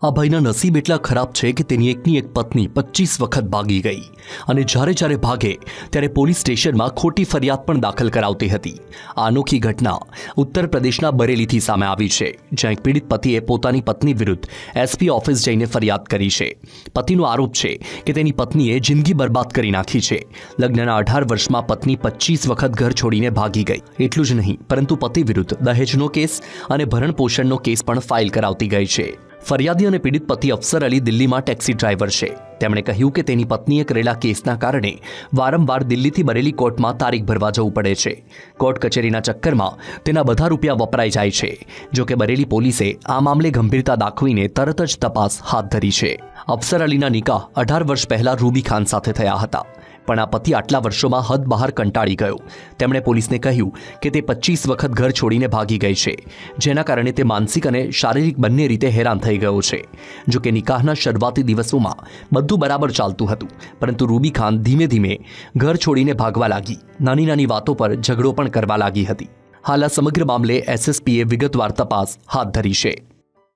આ ભાઈના નસીબ એટલા ખરાબ છે કે તેની એકની એક પત્ની 25 વખત ભાગી ગઈ અને જ્યારે ભાગે ત્યારે પોલીસ સ્ટેશનમાં ખોટી ફરિયાદ પણ દાખલ કરાવતી હતી। આ અનોખી ઘટના ઉત્તર પ્રદેશના બરેલીથી સામે આવી છે, જ્યાં એક પીડિત પતિએ પોતાની પત્ની વિરુદ્ધ એસપી ઓફિસ જઈને ફરિયાદ કરી છે। પતિનો આરોપ છે કે તેની પત્નીએ જિંદગી બરબાદ કરી નાખી છે। લગ્નના 18 વર્ષમાં પત્ની 25 વખત ઘર છોડીને ભાગી ગઈ। એટલું જ નહીં, પરંતુ પતિ વિરુદ્ધ દહેજનો કેસ અને ભરણપોષણનો કેસ પણ ફાઇલ કરાવતી ગઈ છે। ફરિયાદી અને પીડિત પતિ અફસર અલી દિલ્હીમાં ટેક્સી ડ્રાઈવર છે। તેમણે કહ્યું કે તેની પત્નીએ કરેલા કેસના કારણે વારંવાર દિલ્હીથી બરેલી કોર્ટમાં તારીખ ભરવા જવું પડે છે। કોર્ટ કચેરીના ચક્કરમાં તેના બધા રૂપિયા વપરાઈ જાય છે। જો કે બરેલી પોલીસે આ મામલે ગંભીરતા દાખવીને તરત જ તપાસ હાથ ધરી છે। અફસર અલીના નિકાહ 18 વર્ષ પહેલા રૂબી ખાન સાથે થયા હતા, પણ આ પતિ આટલા વર્ષોમાં હદ બહાર કંટાળી ગયો। તેમણે પોલીસને કહ્યું કે તે 25 વખત ઘર છોડીને ભાગી ગઈ છે, જેના કારણે તે માનસિક અને શારીરિક બંને રીતે હેરાન થઈ ગયો છે। જો કે નિકાહના શરૂઆતી દિવસોમાં બધું બરાબર ચાલતું હતું, પરંતુ રૂબી ખાન ધીમે ધીમે ઘર છોડીને ભાગવા લાગી, નાની નાની વાતો પર ઝઘડો પણ કરવા લાગી હતી। હાલ આ સમગ્ર મામલે એસએસપીએ વિગતવાર તપાસ હાથ ધરી છે।